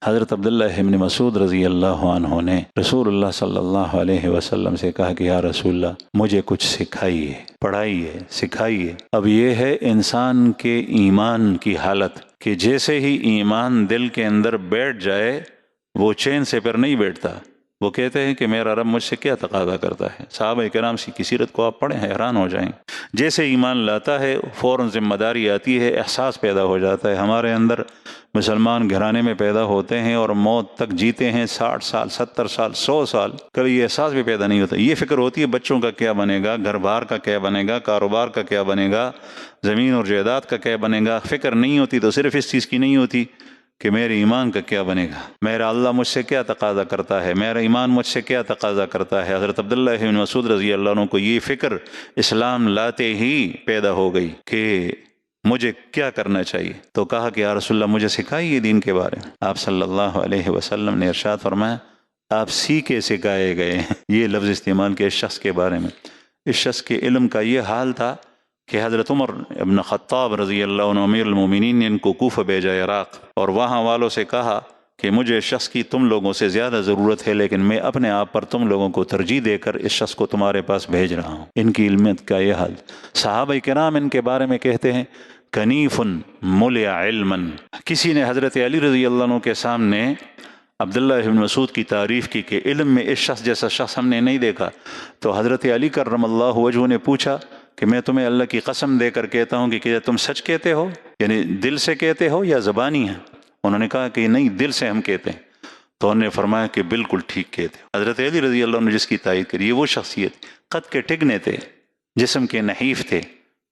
حضرت عبداللہ ابن مسعود رضی اللہ عنہ نے رسول اللہ صلی اللہ علیہ وسلم سے کہا کہ یا رسول اللہ مجھے کچھ سکھائیے، پڑھائیے، سکھائیے۔ اب یہ ہے انسان کے ایمان کی حالت کہ جیسے ہی ایمان دل کے اندر بیٹھ جائے وہ چین سے پھر نہیں بیٹھتا۔ وہ کہتے ہیں کہ میرا رب مجھ سے کیا تقاضا کرتا ہے۔ صحابہ کرام کی سیرت کو آپ پڑھیں، حیران ہو جائیں۔ جیسے ایمان لاتا ہے فوراً ذمہ داری آتی ہے، احساس پیدا ہو جاتا ہے۔ ہمارے اندر مسلمان گھرانے میں پیدا ہوتے ہیں اور موت تک جیتے ہیں، 60 سال، 70 سال، 100 سال، کبھی یہ احساس بھی پیدا نہیں ہوتا۔ یہ فکر ہوتی ہے بچوں کا کیا بنے گا، گھر بار کا کیا بنے گا، کاروبار کا کیا بنے گا، زمین اور جائیداد کا کیا بنے گا۔ فکر نہیں ہوتی تو صرف اس چیز کی نہیں ہوتی کہ میرے ایمان کا کیا بنے گا، میرا اللہ مجھ سے کیا تقاضا کرتا ہے، میرا ایمان مجھ سے کیا تقاضا کرتا ہے۔ حضرت عبداللہ بن مسعود رضی اللہ عنہ کو یہ فکر اسلام لاتے ہی پیدا ہو گئی کہ مجھے کیا کرنا چاہیے۔ تو کہا کہ یا رسول اللہ مجھے سکھائیے دین کے بارے میں۔ آپ صلی اللہ علیہ وسلم نے ارشاد فرمایا آپ سیکھے سکھائے گئے ہیں۔ یہ لفظ استعمال کیا اس شخص کے بارے میں۔ اس شخص کے علم کا یہ حال تھا کہ حضرت عمر ابن خطاب رضی اللہ عنہ امیر المومنین نے ان کو کوفہ بھیجا، عراق، اور وہاں والوں سے کہا کہ مجھے اس شخص کی تم لوگوں سے زیادہ ضرورت ہے، لیکن میں اپنے آپ پر تم لوگوں کو ترجیح دے کر اس شخص کو تمہارے پاس بھیج رہا ہوں۔ ان کی علمیت کا یہ حال۔ صحابہ کرام ان کے بارے میں کہتے ہیں کنیف ملئ علما۔ کسی نے حضرت علی رضی اللہ عنہ کے سامنے عبداللہ بن مسعود کی تعریف کی کہ علم میں اس شخص جیسا شخص ہم نے نہیں دیکھا۔ تو حضرت علی کرم اللہ وجہہ نے پوچھا کہ میں تمہیں اللہ کی قسم دے کر کہتا ہوں کہ کیا تم سچ کہتے ہو، یعنی دل سے کہتے ہو یا زبانی ہے؟ انہوں نے کہا کہ نہیں، دل سے ہم کہتے ہیں۔ تو انہوں نے فرمایا کہ بالکل ٹھیک کہتے ہو۔ حضرت علی رضی اللہ عنہ نے جس کی تائید کری یہ وہ شخصیت قد کے ٹکنے تھے، جسم کے نحیف تھے،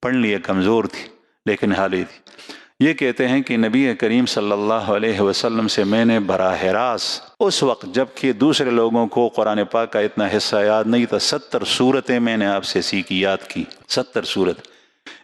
پڑھنے لیے کمزور تھی لیکن حالی تھی۔ یہ کہتے ہیں کہ نبی کریم صلی اللہ علیہ وسلم سے میں نے براہ راست اس وقت جب کہ دوسرے لوگوں کو قرآن پاک کا اتنا حصہ یاد نہیں تھا 70 صورتیں میں نے آپ سے سیکھی، یاد کی 70 صورت۔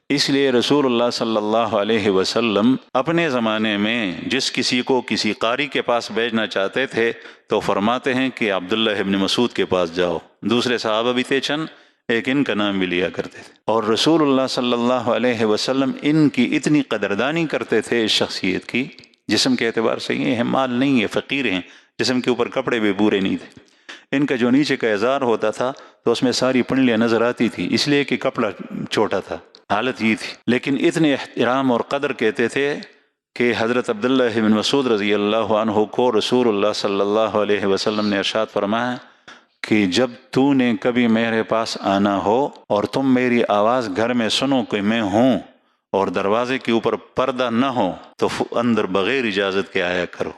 اس لیے رسول اللہ صلی اللہ علیہ وسلم اپنے زمانے میں جس کسی کو کسی قاری کے پاس بھیجنا چاہتے تھے تو فرماتے ہیں کہ عبداللہ ابن مسعود کے پاس جاؤ۔ دوسرے صحابہ بھی تھے چند، ایک ان کا نام بھی لیا کرتے تھے، اور رسول اللہ صلی اللہ علیہ وسلم ان کی اتنی قدردانی کرتے تھے اس شخصیت کی۔ جسم کے اعتبار سے یہ مال نہیں ہے، فقیر ہیں، جسم کے اوپر کپڑے بھی پورے نہیں تھے۔ ان کا جو نیچے کا ازار ہوتا تھا تو اس میں ساری پنڈلیاں نظر آتی تھی، اس لیے کہ کپڑا چھوٹا تھا، حالت یہ تھی۔ لیکن اتنے احترام اور قدر کہتے تھے کہ حضرت عبداللہ بن مسعود رضی اللہ عنہ کو رسول اللہ صلی اللہ علیہ وسلم نے ارشاد فرمایا کہ جب تو نے کبھی میرے پاس آنا ہو اور تم میری آواز گھر میں سنو کہ میں ہوں اور دروازے کے اوپر پردہ نہ ہو تو اندر بغیر اجازت کے آیا کرو۔